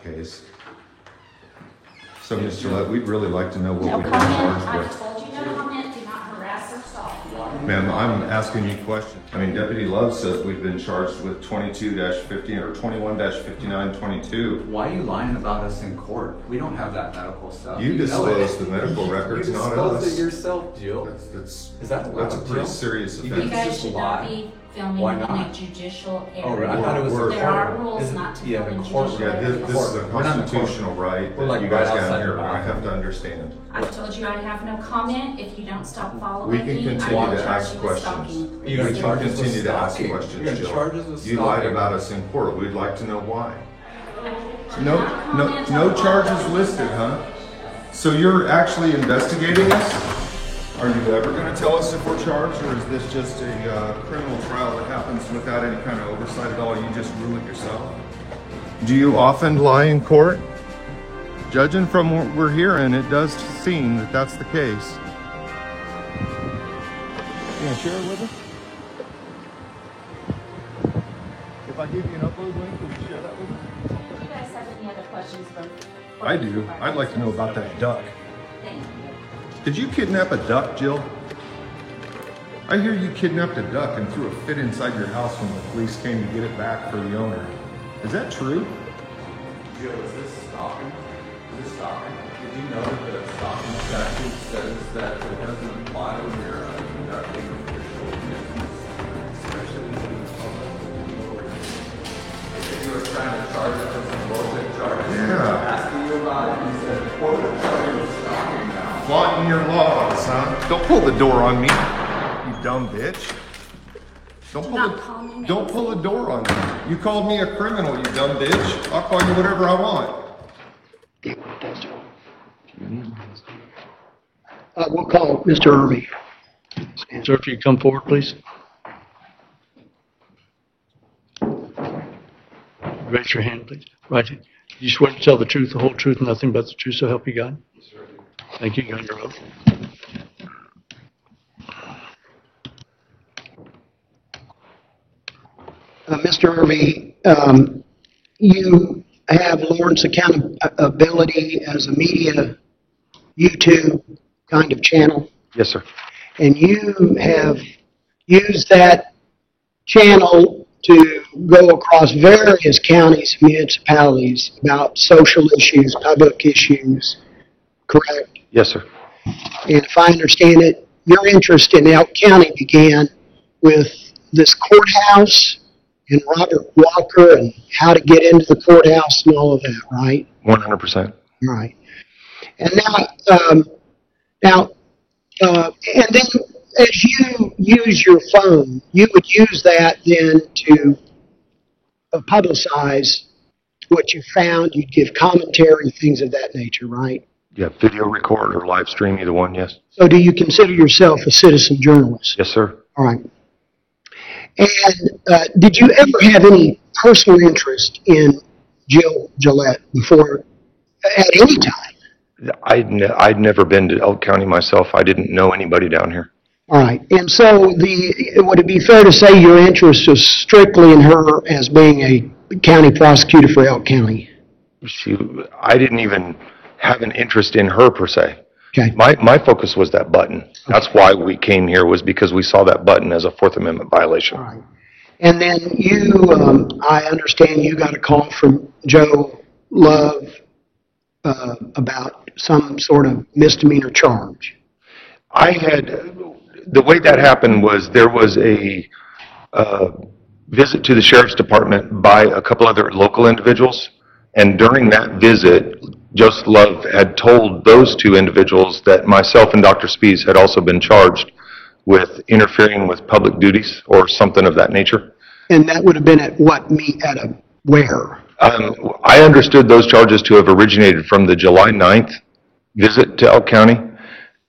case. So, Mr. Gillette, we'd really like to know what No we've been comment. charged I've with. told you no comment. Do not harass or stop. Ma'am, I'm asking you questions. I mean, Deputy Love says we've been charged with 22-15 or 21-5922. Why are you lying about us in court? We don't have that medical stuff. You know disclosed it. the medical records, You not disclosed us. it yourself, Jill. That's Is that a allowed, pretty Jill? serious You offense. You guys just should lie. not be filming Why in a not? judicial Oh, area. I thought it was We're- There are courtroom. rules Isn't- not to yeah, film in the courtroom. judicial Yeah, areas. this is a We're not in the constitutional right We're that like you right guys outside down the here, I have bathroom. to understand. I've told you I have no comment. If you don't stop following We can me, I continue will to charge ask you with questions. stalking. You're gonna We charge can us with continue to ask stalking. questions, You're gonna Jill. charge us with You lied stalking. about us in court. We'd like to know why. Do No, not no, comment no on charges all listed, huh? So you're actually investigating us? Are you ever gonna tell us if we're charged, or is this just a criminal trial that happens without any kind of oversight at all? You just rule it yourself? Do you often lie in court? Judging from what we're hearing, it does seem that that's the case. You gonna share it with us? If I give you an upload link, will you share that with us? Do you guys have any other questions? I do. I'd like to know about that duck. Thank you. Did you kidnap a duck, Jill? I hear you kidnapped a duck and threw a fit inside your house when the police came to get it back for the owner. Is that true? Jill, is this stalking? Is this stalking? Did you know that the stalking statute says that it doesn't apply when you're conducting official business, especially when it's public? If you were trying to charge us with some bullshit charges, Yeah. asking you about it, you said, quote, charge you with stalking now. Flaunting your laws, huh? Don't pull the door on me, you dumb bitch. Don't pull the door on me. You called me a criminal, you dumb bitch. I'll call you whatever I want. We'll call Mr. Irby. Sir, if you come forward, please. Raise your hand, please. Right. You swear to tell the truth, the whole truth, and nothing but the truth, so help you God? Thank you. You're on your oath. Mr. Irby, you have Lawrence Accountability as a media YouTube kind of channel, Yes, sir. and you have used that channel to go across various counties and municipalities about social issues, public issues, correct? Yes, sir. And if I understand it, your interest in Elk County began with this courthouse and Robert Walker and how to get into the courthouse and all of that, right? 100%. Right. And and then as you use your phone, you would use that then to publicize what you found. You'd give commentary, things of that nature, right? Yeah, video record or live stream, either one, yes. So do you consider yourself a citizen journalist? Yes, sir. All right. And did you ever have any personal interest in Jill Gillette before, at any time? I'd never been to Elk County myself. I didn't know anybody down here. All right. And so would it be fair to say your interest is strictly in her as being a county prosecutor for Elk County? I didn't even have an interest in her per se. Okay. My focus was that button. That's why we came here, was because we saw that button as a Fourth Amendment violation. All right. And then you, I understand you got a call from Joe Love about some sort of misdemeanor charge. The way that happened was there was a visit to the sheriff's department by a couple other local individuals, and during that visit, Joseph Love had told those two individuals that myself and Dr. Spies had also been charged with interfering with public duties or something of that nature. And that would have been at where? I understood those charges to have originated from the July 9th visit to Elk County,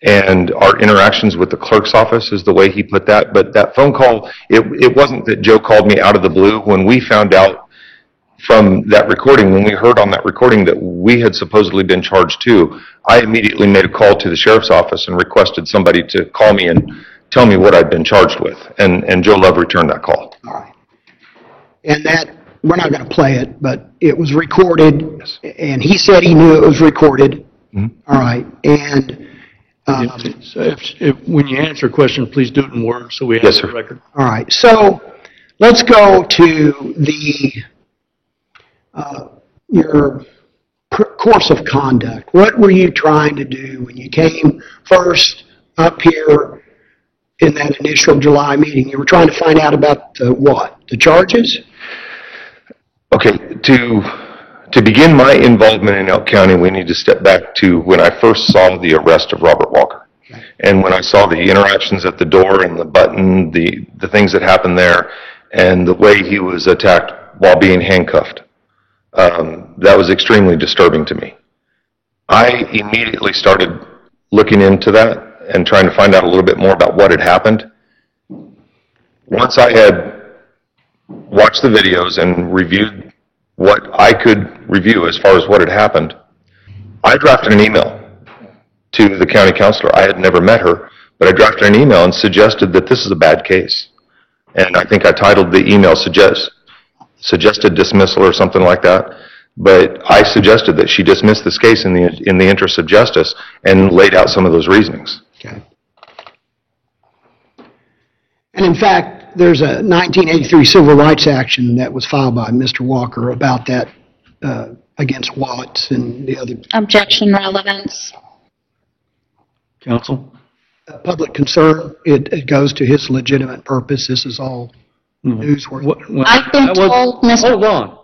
and our interactions with the clerk's office is the way he put that. But that phone call, it wasn't that Joe called me out of the blue. When we found out from that recording, when we heard on that recording that we had supposedly been charged too, I immediately made a call to the sheriff's office and requested somebody to call me and tell me what I'd been charged with. And Joe Love returned that call. All right. And that we're not going to play it, but it was recorded, and he said he knew it was recorded. All right, and, So when you answer a question, please do it in words so we have Yes, the sir. record. all right, so let's go to your course of conduct. What were you trying to do when you came first up here in that initial July meeting? You were trying to find out about the what? The charges? Okay, to begin my involvement in Elk County, we need to step back to when I first saw the arrest of Robert Walker. And when I saw the interactions at the door and the button, the things that happened there, and the way he was attacked while being handcuffed, that was extremely disturbing to me. I immediately started looking into that and trying to find out a little bit more about what had happened. Once I had watched the videos and reviewed what I could review as far as what had happened, I drafted an email to the county counselor. I had never met her, but I drafted an email and suggested that this is a bad case. And I think I titled the email suggested dismissal or something like that. But I suggested that she dismiss this case in the interest of justice and laid out some of those reasonings. Okay. And in fact, there's a 1983 civil rights action that was filed by Mr. Walker about that against Watts and the other Objection relevance. Counsel? public concern. It goes to his legitimate purpose. This is all newsworthy. I've been That was- told, Mr. Hold on.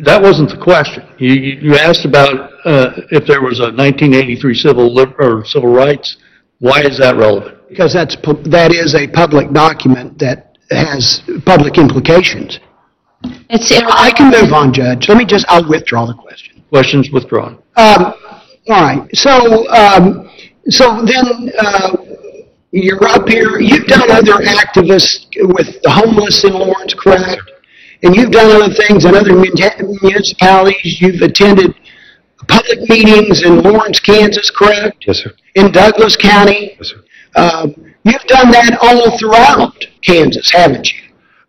That wasn't the question. You asked about if there was a 1983 civil rights. Why is that relevant? Because that is a public document that has public implications. It's I can move on, Judge. I'll withdraw the question. Questions withdrawn. All right. So then you're up here. You've done other activists with the homeless in Lawrence, correct? And you've done other things in other municipalities. You've attended public meetings in Lawrence, Kansas, correct? Yes, sir. In Douglas County. Yes, sir. You've done that all throughout Kansas, haven't you?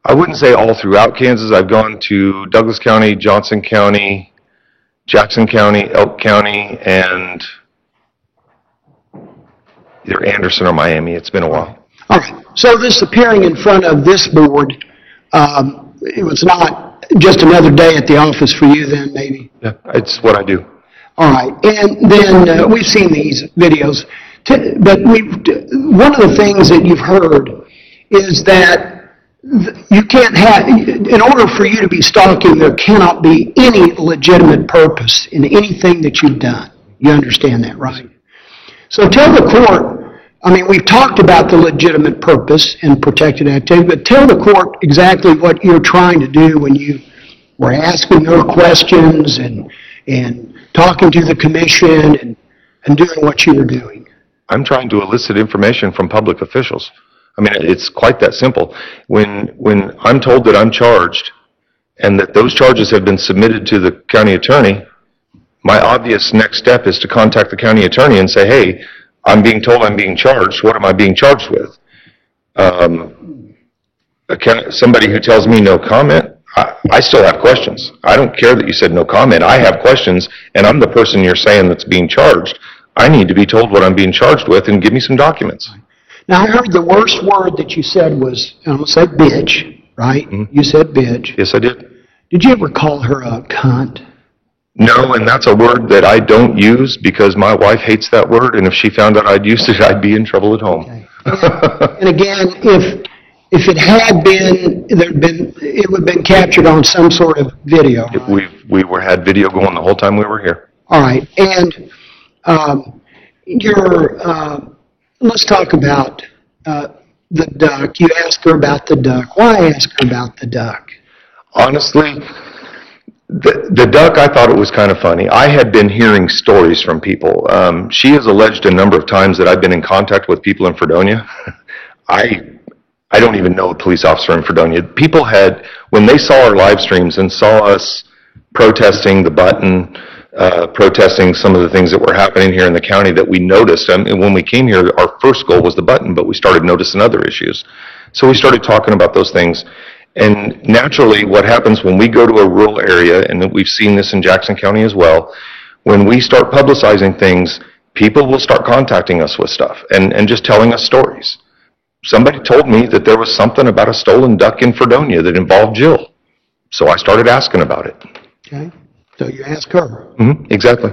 I wouldn't say all throughout Kansas. I've gone to Douglas County, Johnson County, Jackson County, Elk County, and either Anderson or Miami. It's been a while. All right. So this appearing in front of this board, it was not just another day at the office for you then, maybe? Yeah, it's what I do. All right. And then we've seen these videos. But one of the things that you've heard is that you can't have, in order for you to be stalking, there cannot be any legitimate purpose in anything that you've done. You understand that, right? So tell the court, we've talked about the legitimate purpose and protected activity, but tell the court exactly what you're trying to do when you were asking her questions and talking to the commission and doing what you were doing. I'm trying to elicit information from public officials. It's quite that simple. When I'm told that I'm charged and that those charges have been submitted to the county attorney, my obvious next step is to contact the county attorney and say, hey, I'm being told I'm being charged. What am I being charged with? Somebody who tells me no comment, I still have questions. I don't care that you said no comment. I have questions, and I'm the person you're saying that's being charged. I need to be told what I'm being charged with and give me some documents. Now, I heard the worst word that you said was, I almost said bitch, right? Mm-hmm. You said bitch. Yes, I did. Did you ever call her a cunt? No, and that's a word that I don't use because my wife hates that word, and if she found out I'd used it, I'd be in trouble at home. Okay. And again, if it had been, it would have been captured on some sort of video. Right? We had video going the whole time we were here. All right, and let's talk about the duck. You asked her about the duck. Why ask her about the duck? Honestly, the duck, I thought it was kind of funny. I had been hearing stories from people. She has alleged a number of times that I've been in contact with people in Fredonia. I don't even know a police officer in Fredonia. People had, when they saw our live streams and saw us protesting the button, protesting some of the things that were happening here in the county that we noticed. When we came here, our first goal was the button, but we started noticing other issues. So we started talking about those things. And naturally, what happens when we go to a rural area, and we've seen this in Jackson County as well, when we start publicizing things, people will start contacting us with stuff and just telling us stories. Somebody told me that there was something about a stolen duck in Fredonia that involved Jill. So I started asking about it. Okay, so you ask her. Exactly.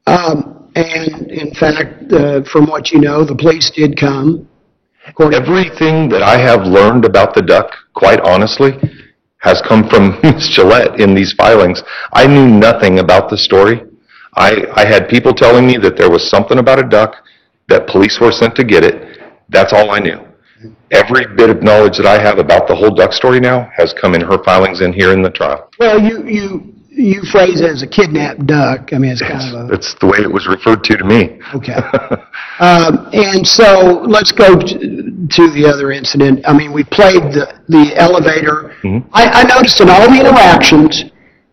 And in fact, from what you know, the police did come. Everything that I have learned about the duck, quite honestly, has come from Ms. Gillette in these filings. I knew nothing about the story. I had people telling me that there was something about a duck, that police were sent to get it. That's all I knew. Every bit of knowledge that I have about the whole duck story now has come in her filings in here in the trial. Well, you phrase it as a kidnapped duck. I mean, it's kind of a... That's the way it was referred to me. Okay. And so let's go to the other incident. I mean, we played the elevator. I noticed in all the interactions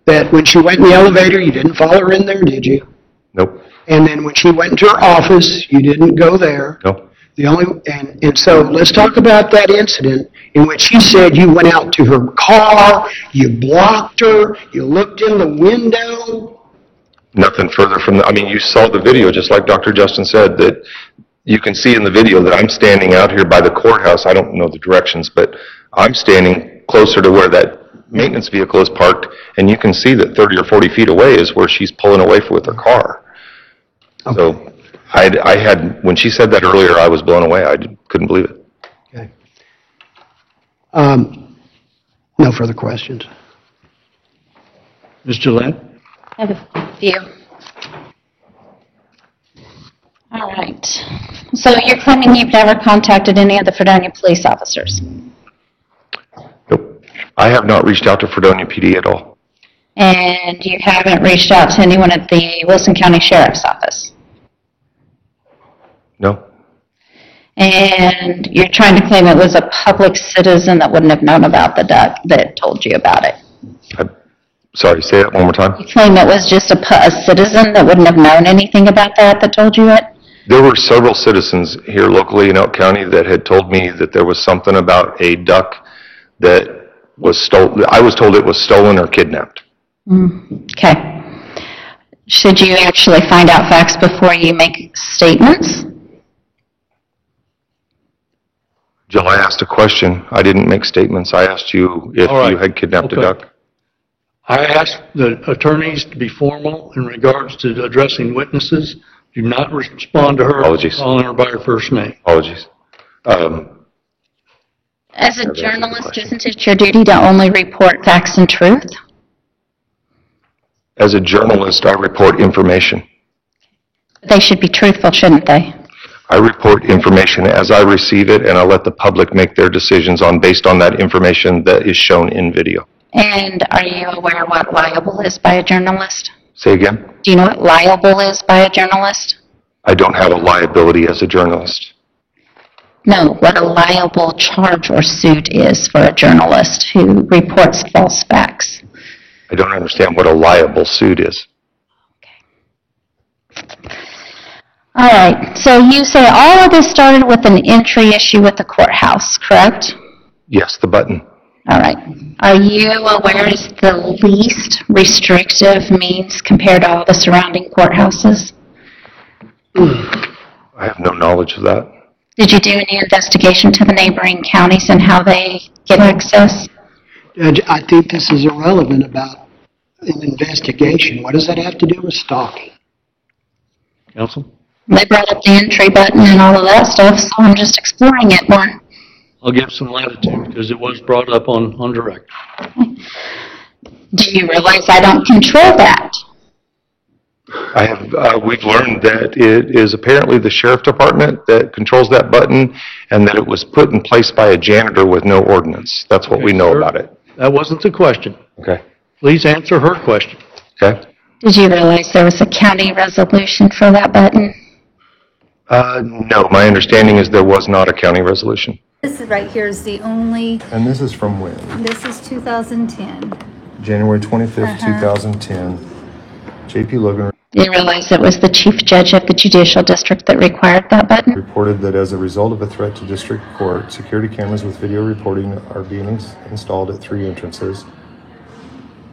that when she went in the elevator, you didn't follow her in there, did you? Nope. And then when she went into her office, you didn't go there. Nope. And so let's talk about that incident in which she said you went out to her car, you blocked her, you looked in the window. Nothing further from I mean, you saw the video, just like Dr. Justin said, that you can see in the video that I'm standing out here by the courthouse. I don't know the directions, but I'm standing closer to where that maintenance vehicle is parked, and you can see that 30 or 40 feet away is where she's pulling away with her car. Okay. So I had, when she said that earlier, I was blown away. I couldn't believe it. Okay. No further questions. Ms. Gillette? I have a few. All right. So you're claiming you've never contacted any of the Fredonia police officers? Nope. I have not reached out to Fredonia PD at all. And you haven't reached out to anyone at the Wilson County Sheriff's Office? No. And you're trying to claim it was a public citizen that wouldn't have known about the duck that told you about it? Sorry, say that one more time. You claim it was just a citizen that wouldn't have known anything about that told you it? There were several citizens here locally in Elk County that had told me that there was something about a duck that was stolen. I was told it was stolen or kidnapped. Okay. Should you actually find out facts before you make statements? Jill, I asked a question. I didn't make statements. I asked you if All right. you had kidnapped a Okay. duck. I asked the attorneys to be formal in regards to addressing witnesses. Do not respond to her. Apologies. Calling her by her first name. Apologies. As a That's a journalist, question. isn't it your duty to only report facts and truth? As a journalist, I report information. They should be truthful, shouldn't they? I report information as I receive it, and I let the public make their decisions based on that information that is shown in video. And are you aware what liable is by a journalist? Say again? Do you know what liable is by a journalist? I don't have a liability as a journalist. No, what a liable charge or suit is for a journalist who reports false facts. I don't understand what a liable suit is. All right, so you say all of this started with an entry issue with the courthouse, correct? Yes, the button. All right. Are you aware it's the least restrictive means compared to all the surrounding courthouses? I have no knowledge of that. Did you do any investigation to the neighboring counties and how they get access? Judge, I think this is irrelevant about an investigation. What does that have to do with stalking? Counsel? They brought up the entry button and all of that stuff, so I'm just exploring it more. I'll give some latitude because it was brought up on direct. Do you realize I don't control that? We've learned that it is apparently the sheriff department that controls that button and that it was put in place by a janitor with no ordinance. That's what we know Sir, about it. That wasn't the question. Okay. Please answer her question. Okay. Did you realize there was a county resolution for that button? No, my understanding is there was not a county resolution. This right here is the only, And this is from when? this is 2010. January 25th, 2010. JP Logan. Do you realize it was the chief judge of the judicial district that required that button? Reported that as a result of a threat to district court, security cameras with video reporting are being installed at 3 entrances.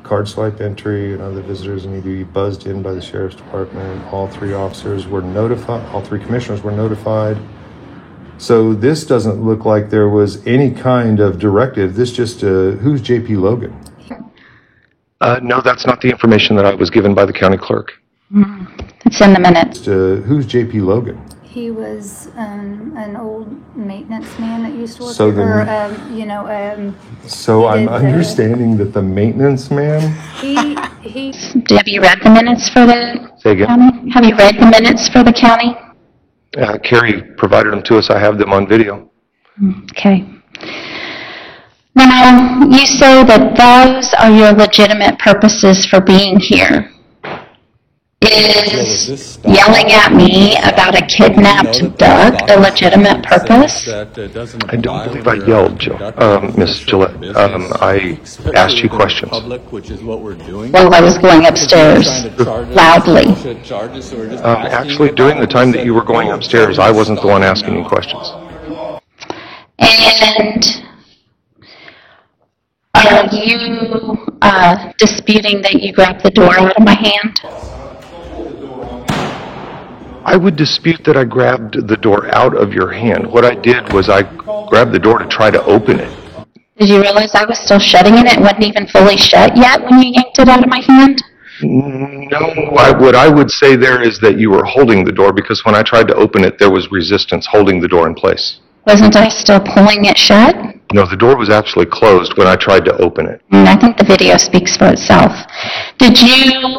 Card swipe entry and other visitors need to be buzzed in by the sheriff's department. All 3 officers were notified, all 3 commissioners were notified. So this doesn't look like there was any kind of directive. This just, who's JP Logan? No, that's not the information that I was given by the county clerk. It's in the minutes. Who's JP Logan? He was an old maintenance man that used to work So here, then- or, you know, So He I'm did the- understanding that the maintenance man, he, Have you read the minutes for the Say again? county? Have you read the minutes for the county? Carrie provided them to us. I have them on video. Okay. Now, you say that those are your legitimate purposes for being here. Is yelling at me about a kidnapped duck a legitimate purpose? I don't believe I yelled, Miss Gillette. I asked you questions. While I was going upstairs loudly. Actually, during the time that you were going upstairs, I wasn't the one asking you questions. And are you disputing that you grabbed the door out of my hand? I would dispute that I grabbed the door out of your hand. What I did was I grabbed the door to try to open it. Did you realize I was still shutting it? It wasn't even fully shut yet when you yanked it out of my hand? No, what I would say there is that you were holding the door because when I tried to open it, there was resistance holding the door in place. Wasn't I still pulling it shut? No, the door was actually closed when I tried to open it. I think the video speaks for itself. Did you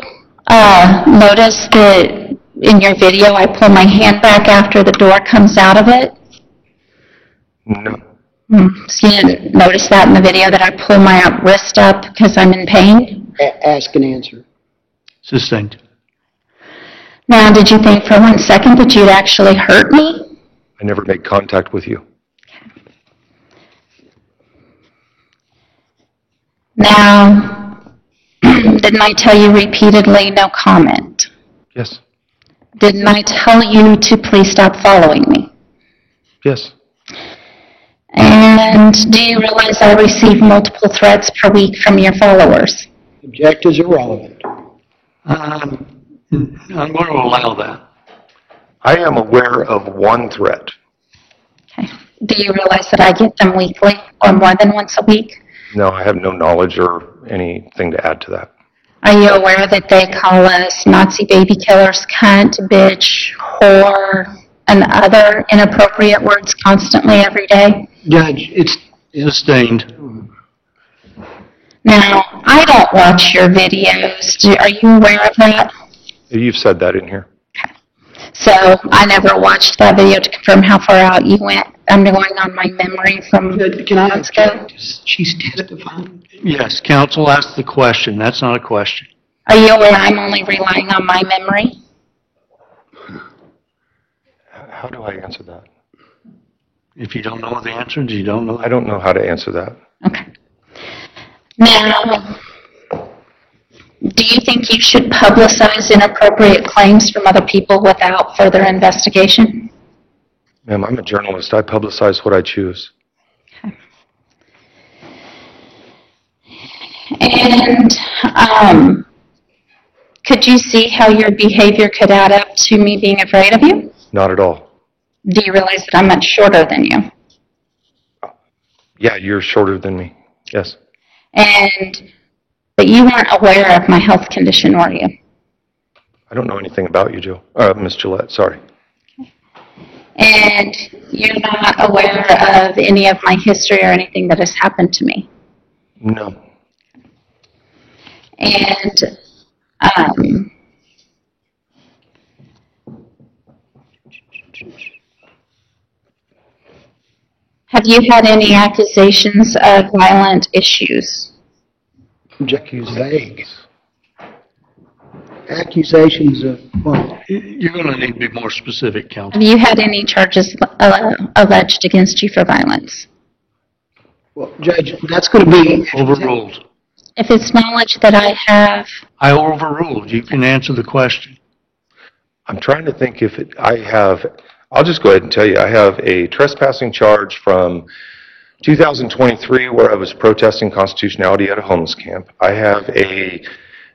notice that in your video I pull my hand back after the door comes out of it? No. So you didn't notice that in the video that I pull my wrist up because I'm in pain? Ask and answer. Sustained. Now, did you think for 1 second that you'd actually hurt me? I never made contact with you. Now, didn't I tell you repeatedly no comment? Yes. Didn't I tell you to please stop following me? Yes. And do you realize I receive multiple threats per week from your followers? Objectives irrelevant. I'm going to allow that. I am aware of one threat. Okay. Do you realize that I get them weekly or more than once a week? No, I have no knowledge or anything to add to that. Are you aware that they call us Nazi baby killers, cunt, bitch, whore, and other inappropriate words constantly every day? Judge, it's Sustained. Now, I don't watch your videos. Are you aware of that? You've said that in here. So I never watched that video to confirm how far out you went. I'm going on my memory from Can I months ago. She's testifying. Yes, counsel asked the question. That's not a question. Are you aware I'm only relying on my memory? How do I answer that? If you don't know the answer, you don't know. I don't know how to answer that. Okay. Now, do you think you should publicize inappropriate claims from other people without further investigation? Ma'am, I'm a journalist. I publicize what I choose. Okay. And could you see how your behavior could add up to me being afraid of you? Not at all. Do you realize that I'm much shorter than you? Yeah, you're shorter than me. Yes. But you weren't aware of my health condition, were you? I don't know anything about you, Miss Gillette, sorry. And you're not aware of any of my history or anything that has happened to me? No. And have you had any accusations of violent issues? Objectives vague. Accusations of what? You're going to need to be more specific, counsel. Have you had any charges alleged against you for violence? Well, Judge, that's going to be Overruled. If it's knowledge that I have, I overruled. You can answer the question. I'm trying to think if I'll just go ahead and tell you, I have a trespassing charge from 2023 where I was protesting constitutionality at a homeless camp. I have a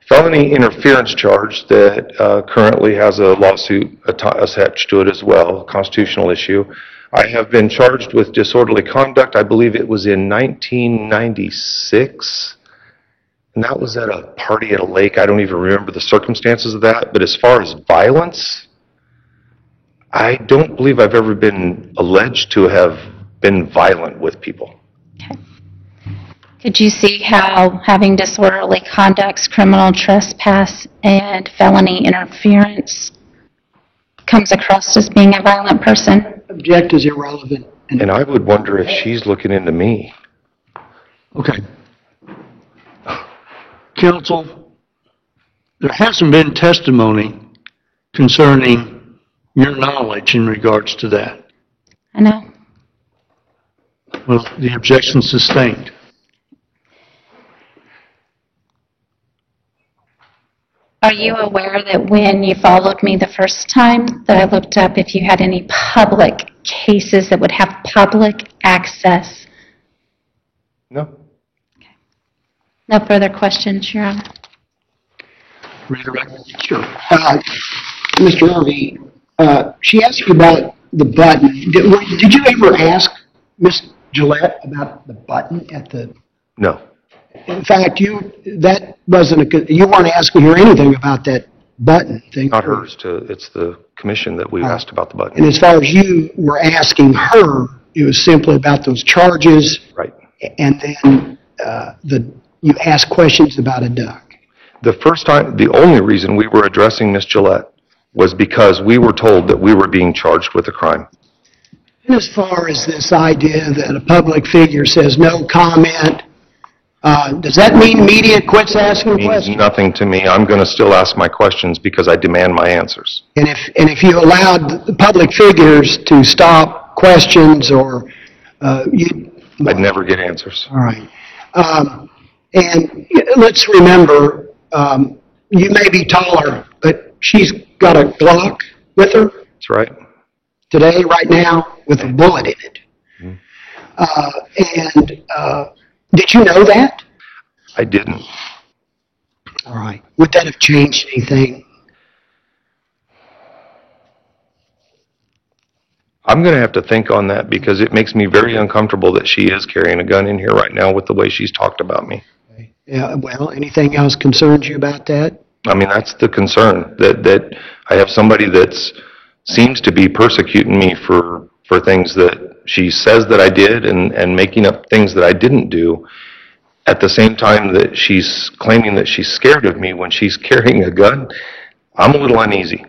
felony interference charge that currently has a lawsuit attached to it as well, a constitutional issue. I have been charged with disorderly conduct. I believe it was in 1996, and that was at a party at a lake. I don't even remember the circumstances of that, but as far as violence, I don't believe I've ever been alleged to have been violent with people. Okay. Could you see how having disorderly conduct, criminal trespass, and felony interference comes across as being a violent person? Object is irrelevant. And I would wonder if she's looking into me. Okay. Counsel, there hasn't been testimony concerning your knowledge in regards to that. I know. Well, the objection sustained. Are you aware that when you followed me the first time, that I looked up if you had any public cases that would have public access? No. No further questions, Your Honor. Redirect. Sure. Mr. Harvey, she asked you about the button. Did you ever ask Miss Gillette about the button at the? No. In fact, you weren't asking her anything about that button thing. Not hers. It's the commission that we asked about the button. And as far as you were asking her, it was simply about those charges. Right. And then you asked questions about a duck. The first time, the only reason we were addressing Miss Gillette was because we were told that we were being charged with a crime. And as far as this idea that a public figure says no comment, does that mean media quits asking It means questions? nothing to me. I'm going to still ask my questions because I demand my answers. And if you allowed the public figures to stop questions or I'd never get answers. All right. And let's remember, you may be taller, but she's got a Glock with her That's right. today, right now, with a bullet in it. Did you know that? I didn't. All right. Would that have changed anything? I'm going to have to think on that because it makes me very uncomfortable that she is carrying a gun in here right now with the way she's talked about me. Yeah, well, anything else concerns you about that? I mean, that's the concern, that I have somebody that seems to be persecuting me for things that she says that I did and making up things that I didn't do, at the same time that she's claiming that she's scared of me when she's carrying a gun. I'm a little uneasy.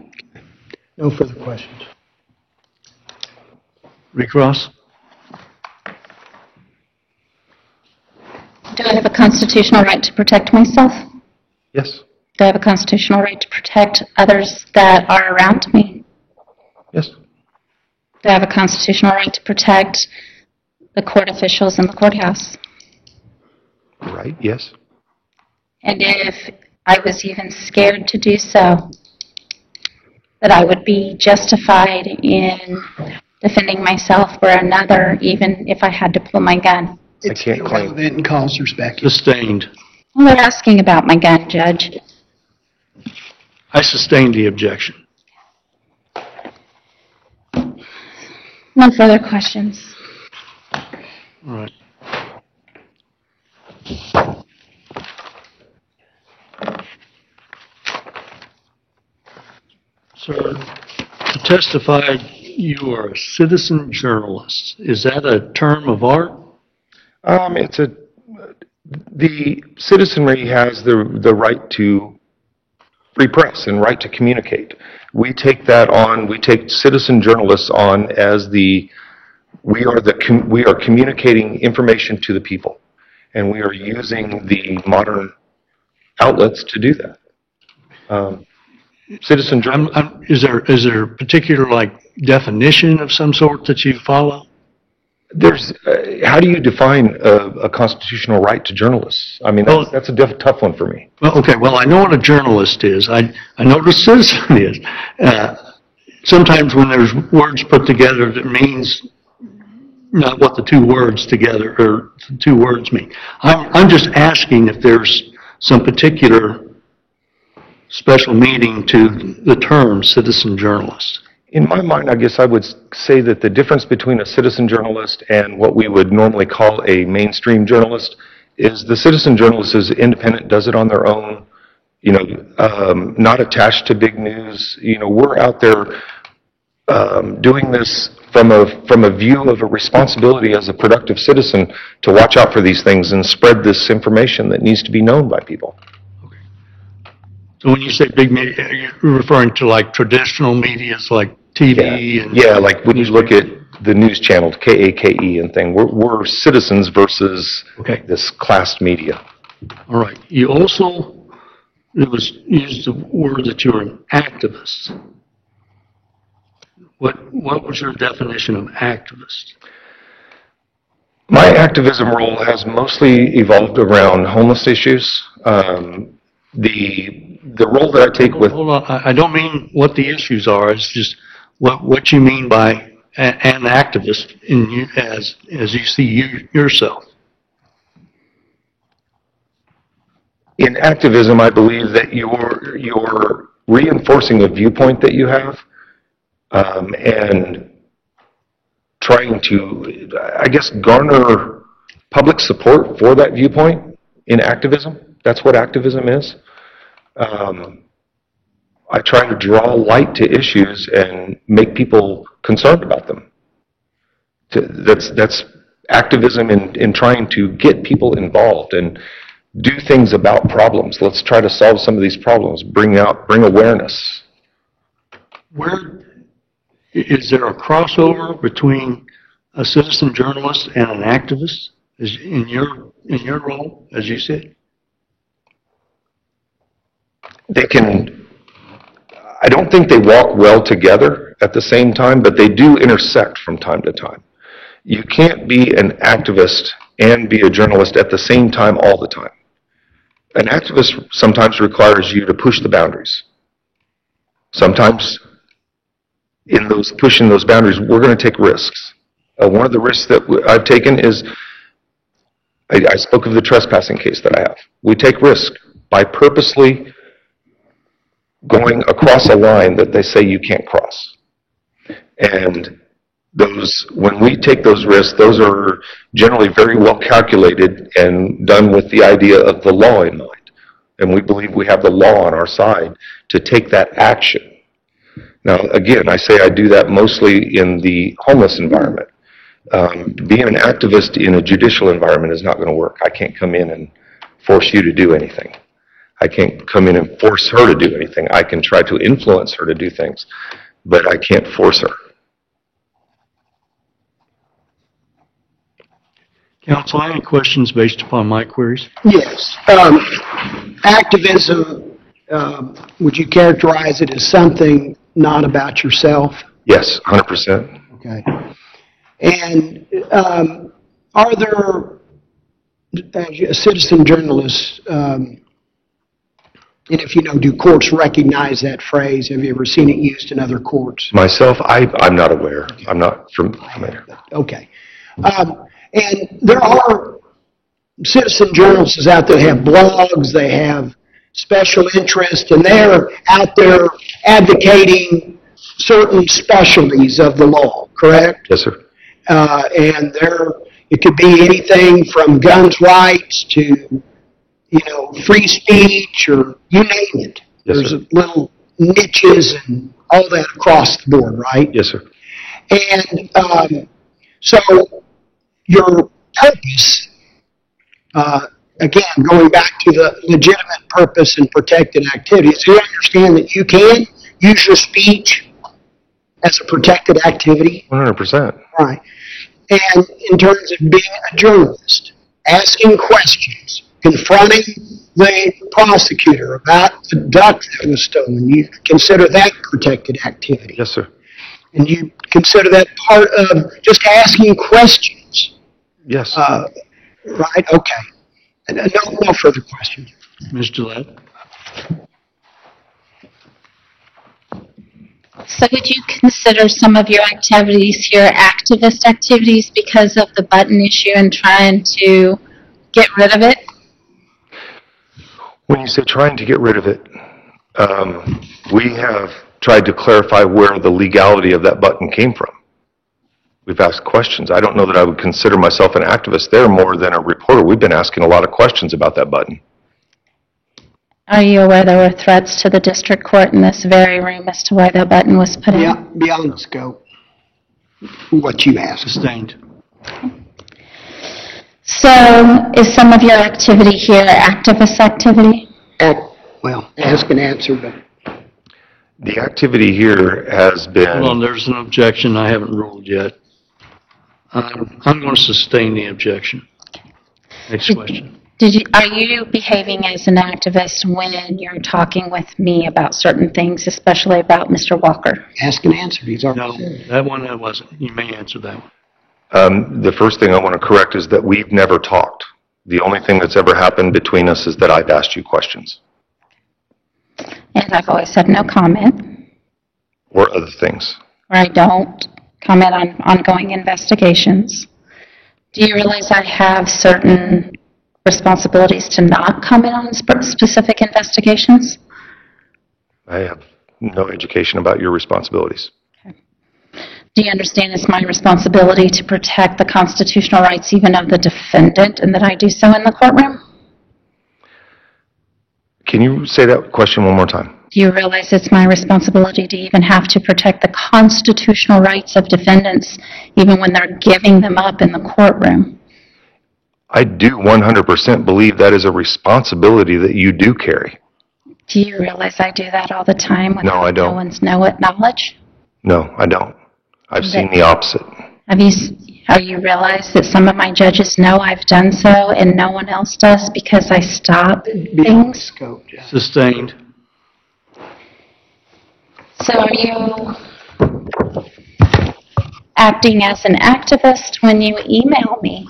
No further questions. Recross? Do I have a constitutional right to protect myself? Yes. Do I have a constitutional right to protect others that are around me? Yes. Do I have a constitutional right to protect the court officials in the courthouse? Right, yes. And if I was even scared to do so, that I would be justified in defending myself or another, even if I had to pull my gun? It's can't claim. irrelevant and calls her speculative. Sustained. Well, they're asking about my gun, Judge. I sustained the objection. No further questions. All right. Sir, you testified you are a citizen journalist. Is that a term of art? The citizenry has the right to free press and right to communicate. We take that on, we take citizen journalists on as we are communicating information to the people, and we are using the modern outlets to do that. Citizen journalism. Is there a particular definition of some sort that you follow? How do you define a constitutional right to journalists? I mean, that's a tough one for me. Well, okay, well, I know what a journalist is. I know what a citizen is. Sometimes when there's words put together that means not what the two words together, or the two words mean. I'm just asking if there's some particular special meaning to the term citizen journalist. In my mind, I guess I would say that the difference between a citizen journalist and what we would normally call a mainstream journalist is the citizen journalist is independent, does it on their own, not attached to big news. We're out there doing this from a view of a responsibility as a productive citizen to watch out for these things and spread this information that needs to be known by people. So when you say big media, you're referring to like traditional medias like TV? Yeah, like when you look at the news channel, KAKE and thing, we're citizens versus this class media. All right. You also, used the word that you're an activist. What was your definition of activist? My activism role has mostly evolved around homeless issues. The role that I take with... Hold on, I don't mean what the issues are, it's just what you mean by an activist in you, as you see yourself. In activism, I believe that you're reinforcing a viewpoint that you have and trying to, I guess, garner public support for that viewpoint in activism. That's what activism is. I try to draw light to issues and make people concerned about them. That's activism in trying to get people involved and do things about problems. Let's try to solve some of these problems, bring awareness. Is there a crossover between a citizen journalist and an activist in your role, as you said? I don't think they walk well together at the same time, but they do intersect from time to time. You can't be an activist and be a journalist at the same time all the time. An activist sometimes requires you to push the boundaries. Sometimes in pushing those boundaries, we're going to take risks. One of the risks that I've taken is, I spoke of the trespassing case that I have. We take risk by purposely going across a line that they say you can't cross. And when we take those risks, those are generally very well calculated and done with the idea of the law in mind. And we believe we have the law on our side to take that action. Now, again, I say I do that mostly in the homeless environment. Being an activist in a judicial environment is not going to work. I can't come in and force you to do anything. I can't come in and force her to do anything. I can try to influence her to do things, but I can't force her. Counsel, any questions based upon my queries? Yes. Activism, would you characterize it as something not about yourself? Yes, 100%. Okay. And are there, as a citizen journalist, and if you know, do courts recognize that phrase? Have you ever seen it used in other courts? Myself, I'm not aware. Okay. I'm not familiar. Okay. And there are citizen journalists out there that have blogs, they have special interest, and they're out there advocating certain specialties of the law, correct? Yes, sir. And it could be anything from guns rights to, free speech, or you name it. Yes, There's sir. Little niches and all that across the board, right? Yes, sir. And so your purpose, again, going back to the legitimate purpose and protected activities, do you understand that you can use your speech as a protected activity? 100%. Right. And in terms of being a journalist, asking questions, confronting the prosecutor about the duck that was stolen, you consider that protected activity. Yes, sir. And you consider that part of just asking questions Yes. Right, okay. No further questions. Ms. Gillette? So would you consider some of your activities here activist activities because of the button issue and trying to get rid of it? When you say trying to get rid of it, we have tried to clarify where the legality of that button came from. We've asked questions. I don't know that I would consider myself an activist there more than a reporter. We've been asking a lot of questions about that button. Are you aware there were threats to the district court in this very room as to why that button was put in? Yeah, beyond the scope. What you asked. Sustained. So is some of your activity here activist activity? Well, ask and answer, but The activity here has been... Well, there's an objection. I haven't ruled yet. I'm going to sustain the objection. Next question. Are you behaving as an activist when you're talking with me about certain things, especially about Mr. Walker? ask and answer. He's already No, said. that one I wasn't. You may answer that one. The first thing I want to correct is that we've never talked. The only thing that's ever happened between us is that I've asked you questions. And I've always said no comment, Or other things. or I don't comment on ongoing investigations. Do you realize I have certain responsibilities to not comment on specific investigations? I have no education about your responsibilities. Do you understand it's my responsibility to protect the constitutional rights even of the defendant, and that I do so in the courtroom? Can you say that question one more time? Do you realize it's my responsibility to even have to protect the constitutional rights of defendants even when they're giving them up in the courtroom? I do 100% believe that is a responsibility that you do carry. Do you realize I do that all the time No, I without don't. no one's knowledge? No, I don't. I've seen the opposite. Are you realize that some of my judges know I've done so and no one else does because I stop Beyond the things? scope, Jeff. Sustained. So are you acting as an activist when you email me?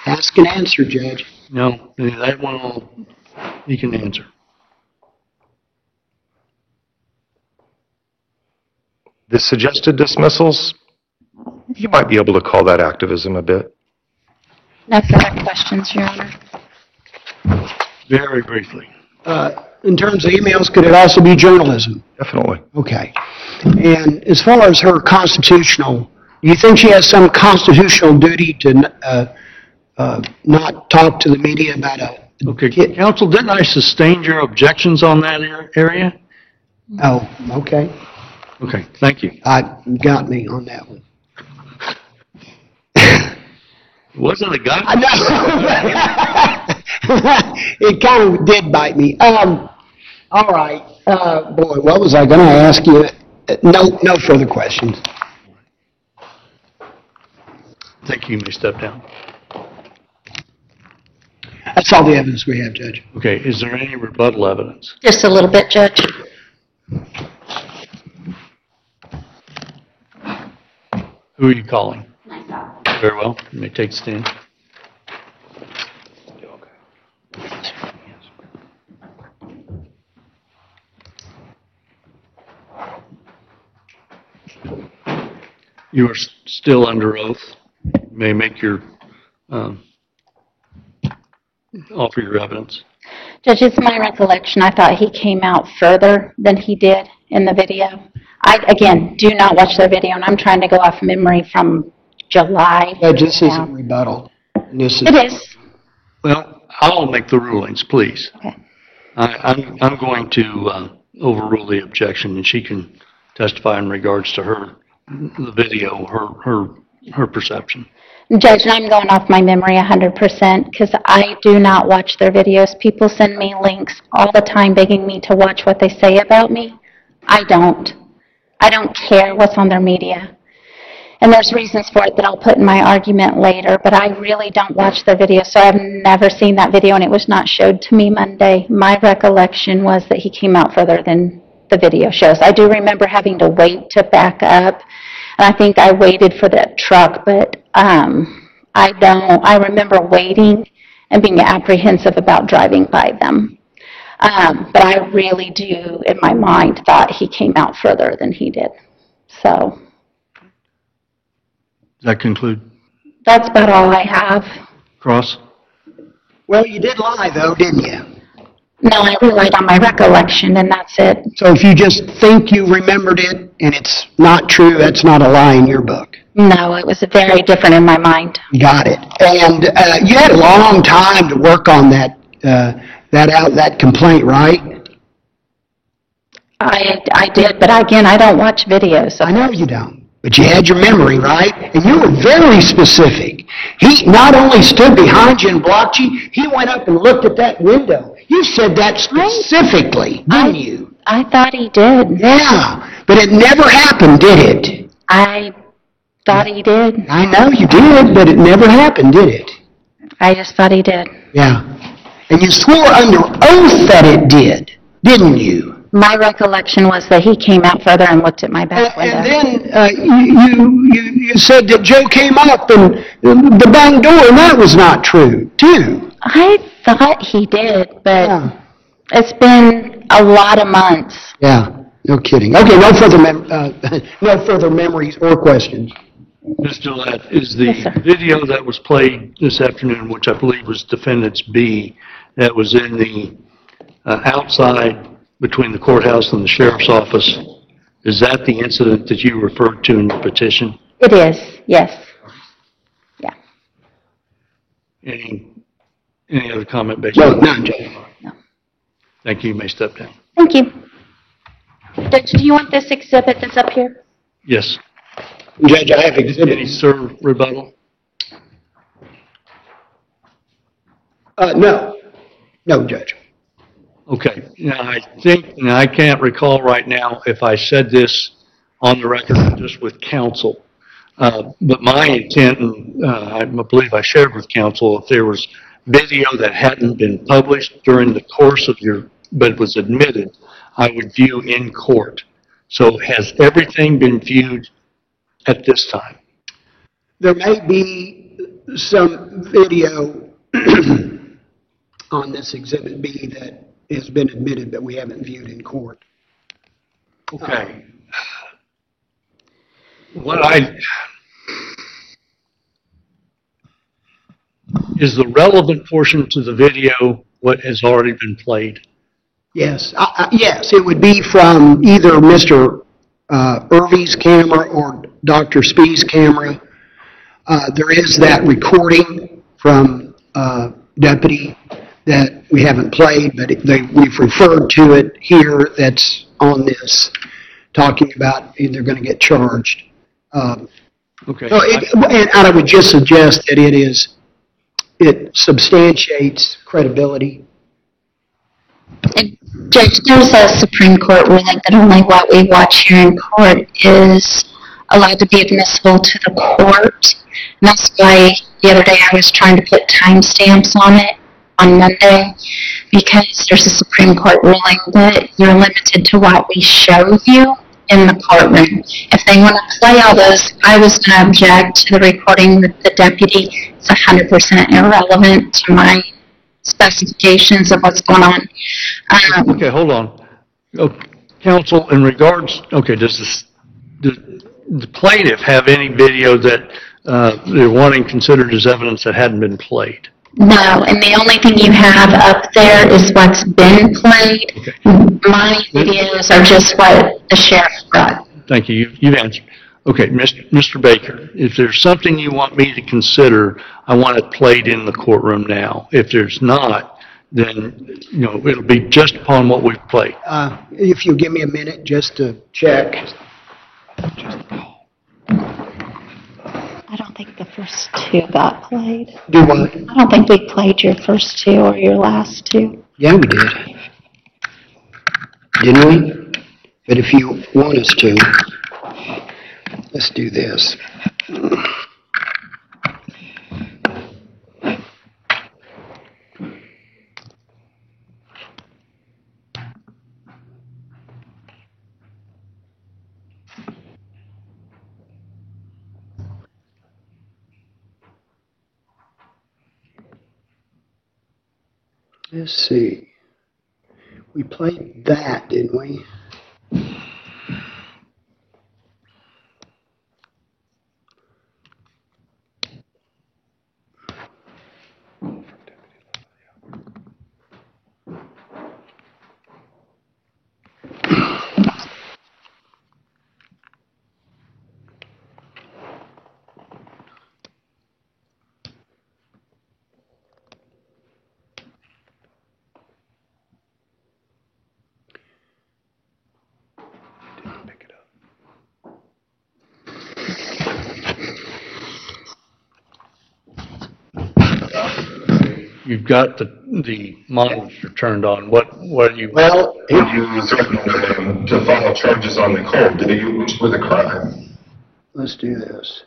Ask and answer, Judge. No, that one you can answer. The suggested dismissals, you might be able to call that activism a bit. No further questions, Your Honor. Very briefly. In terms of emails, could it also be journalism? Definitely. Okay. And as far as her constitutional, you think she has some constitutional duty to not talk to the media about a Okay, kid? counsel, didn't I sustain your objections on that area? Oh, okay. Okay, thank you. Got me on that one. It wasn't a guy. It kind of did bite me. All right. Boy, what was I going to ask you? No further questions. Thank you. You may step down. That's all the evidence we have, Judge. Okay, is there any rebuttal evidence? Just a little bit, Judge. Who are you calling? Very well. You may take a stand. You are still under oath. You may make your, offer your evidence. Judge, it's my recollection, I thought he came out further than he did in the video. I, again, do not watch their video, and I'm trying to go off memory from July. Judge, this isn't rebuttal. This is. It is. Well, I'll make the rulings, please. Okay. I'm going to overrule the objection, and she can testify in regards to the video, her perception. Judge, and I'm going off my memory 100% because I do not watch their videos. People send me links all the time begging me to watch what they say about me. I don't. I don't care what's on their media. And there's reasons for it that I'll put in my argument later, but I really don't watch their videos, so I've never seen that video, and it was not showed to me Monday. My recollection was that he came out further than the video shows. I do remember having to wait to back up, and I think I waited for that truck, but I I don't. I remember waiting and being apprehensive about driving by them. But I really do, in my mind, thought he came out further than he did. So Does that conclude? that's about all I have. Cross? Well, you did lie though, didn't you? No, I relied on my recollection, and that's it. So if you just think you remembered it and it's not true, that's not a lie in your book. No, it was very different in my mind. Got it. And you had a long time to work on that complaint, right? I did, but again, I don't watch videos. I know you don't. But you had your memory, right? And you were very specific. He not only stood behind you and blocked you, he went up and looked at that window. You said that specifically, didn't you? I thought he did. Yeah, but it never happened, did it? I thought he did. I know you did, but it never happened, did it? I just thought he did. Yeah. And you swore under oath that it did, didn't you? My recollection was that he came out further and looked at my back window. And then you said that Joe came up and the bank door, and that was not true, too. I thought he did, but Yeah. it's been a lot of months. Yeah, no kidding. Okay, no further memories or questions. Ms. Gillette, is the Yes, sir. video that was played this afternoon, which I believe was Defendant's B, that was in the outside between the courthouse and the sheriff's office, is that the incident that you referred to in your petition? It is, yes. Yeah. Any other comment based No, on? none, Judge. Thank you. You may step down. Thank you. Judge, do you want this exhibit that's up here? Yes. Judge, I have Any exhibit. serve rebuttal? No. No, Judge. Okay. Now, I can't recall right now if I said this on the record or just with counsel. But my intent, and I believe I shared with counsel, if there was video that hadn't been published during the course of but was admitted, I would view in court. So has everything been viewed at this time? There may be some video on this exhibit B that has been admitted, but we haven't viewed in court. Okay. Is the relevant portion to the video what has already been played? Yes, yes, it would be from either Mr. Irvy's camera or Dr. Spee's camera. There is that recording from Deputy that we haven't played, but we've referred to it here that's on this, talking about they're going to get charged. Okay. So and I would just suggest that it substantiates credibility. And Judge, there's a Supreme Court ruling that only what we watch here in court is allowed to be admissible to the court. And that's why the other day I was trying to put timestamps on it on Monday, because there's a Supreme Court ruling that you're limited to what we show you in the courtroom. If they want to play all those, I was going to object to the recording with the deputy. It's 100% irrelevant to my specifications of what's going on. Okay, hold on. Counsel, in regards, does the plaintiff have any video that they're wanting considered as evidence that hadn't been played? No, and the only thing you have up there is what's been played. Okay. My videos are just what the sheriff brought. Thank you. You've answered. Okay, Mr. Baker, if there's something you want me to consider, I want it played in the courtroom now. If there's not, then, it'll be just upon what we've played. If you give me a minute just to check. I don't think the first two got played. Do what? I don't think we played your first two or your last two. Yeah, we did. Didn't we? But if you want us to, let's do this. Let's see. We played that, didn't we? You've got the monitor turned on. What are you? Well, You threatened him to file charges on Nicole. Did he, which was a crime? let's do this.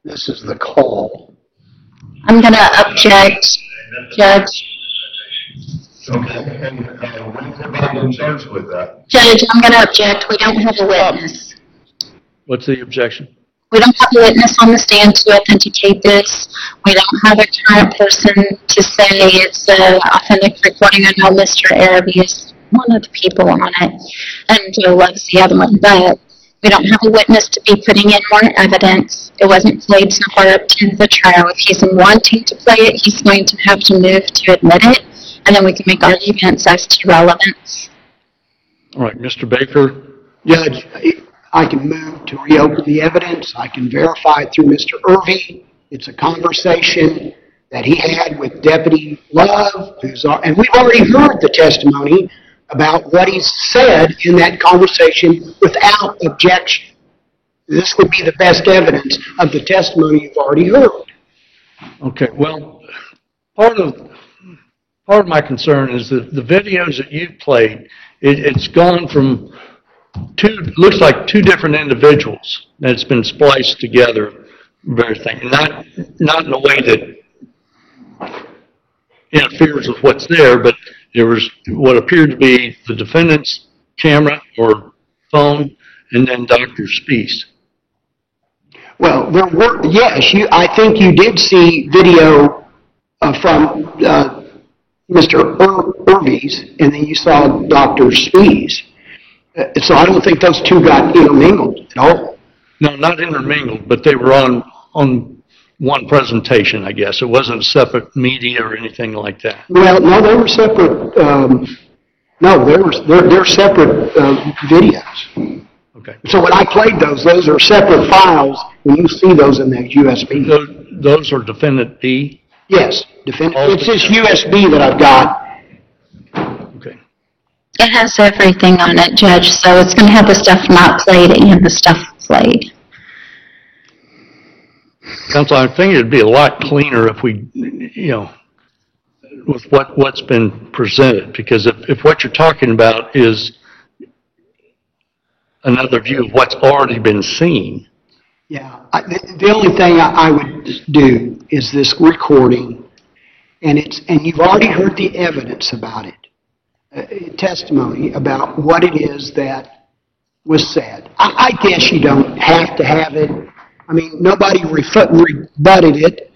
This is the call. I'm going to object, Judge. Okay, and when was Biden charged with that? Judge, I'm going to object. We don't have a witness. What's the objection? We don't have a witness on the stand to authenticate this. We don't have a current person to say it's an authentic recording. I know Mr. Araby is one of the people on it, and Joe loves the other one, but we don't have a witness to be putting in more evidence. It wasn't played so far up to the trial. If he's wanting to play it, he's going to have to move to admit it, and then we can make arguments as to relevance. All right, Mr. Baker. Judge, I can move to reopen the evidence. I can verify it through Mr. Irving. It's a conversation that he had with Deputy Love, and we've already heard the testimony about what he said in that conversation without objection. This would be the best evidence of the testimony you've already heard. Okay, well, part of my concern is that the videos that you've played, it's gone from looks like two different individuals that's been spliced together, very thing, not in a way that interferes with what's there, but there was what appeared to be the defendant's camera or phone, and then Dr. Spees. Well, there were, yes, I think you did see video from Mr. Irvy's, and then you saw Dr. Spees. So I don't think those two got intermingled at all. No, not intermingled, but they were on one presentation, I guess. It wasn't separate media or anything like that. Well, no, they were separate. They're separate videos. Okay. So when I played those are separate files. When you see those in that USB, those are defendant B. Yes, it's this USB that I've got. Okay. It has everything on it, Judge, so it's going to have the stuff not played and the stuff played. Counsel, I think it'd be a lot cleaner if we, with what's been presented, because if what you're talking about is another view of what's already been seen. Yeah, the only thing I would do is this recording, and you've already heard the evidence about it, testimony about what it is that was said. I guess you don't have to have it. I mean, nobody rebutted it.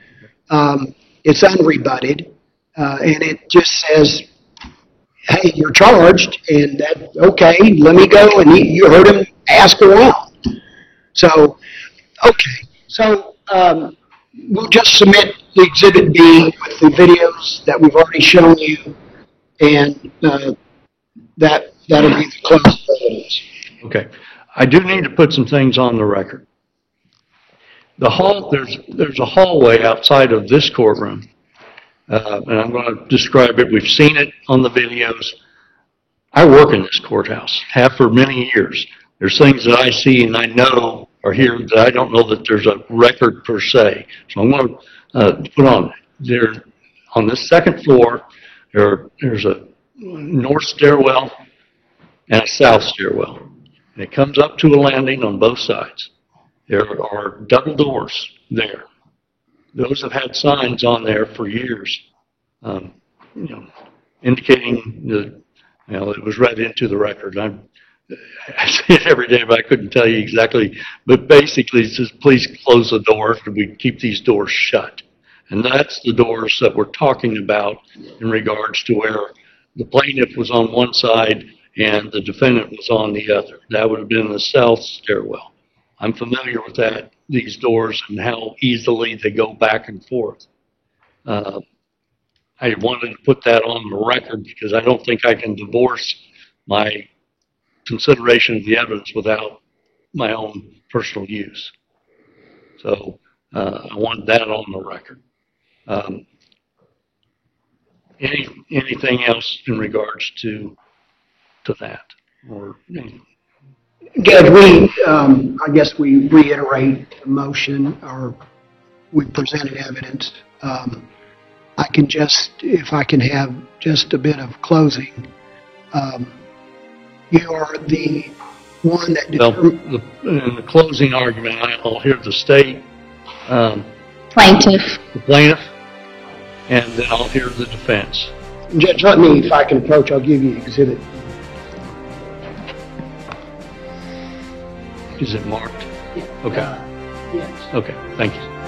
It's unrebutted, and it just says, "Hey, you're charged," and that, okay, let me go. And you heard him ask around. So, okay, so we'll just submit the Exhibit B with the videos that we've already shown you, and that'll be the closed evidence. Okay, I do need to put some things on the record. There's a hallway outside of this courtroom, and I'm going to describe it. We've seen it on the videos. I work in this courthouse, have for many years. There's things that I see and I know or hear that I don't know that there's a record per se. So I'm going to put on there on the second floor. There's a north stairwell and a south stairwell, and it comes up to a landing on both sides. There are double doors there. Those have had signs on there for years, indicating that, it was read into the record. I see it every day, but I couldn't tell you exactly. But basically, it says, please close the doors, and we keep these doors shut. And that's the doors that we're talking about in regards to where the plaintiff was on one side and the defendant was on the other. That would have been the south stairwell. I'm familiar with that, these doors, and how easily they go back and forth. I wanted to put that on the record because I don't think I can divorce my consideration of the evidence without my own personal use. So I wanted that on the record. Anything else in regards to that? Or Judge, I guess we reiterate the motion, or we presented evidence. I can just, if I can have just a bit of closing. You are the one that in the closing argument, I'll hear the state, Plaintiff. the plaintiff, and then I'll hear the defense. Judge, let me, if I can approach, I'll give you exhibit. Is it marked? Okay. Yes. Okay, thank you.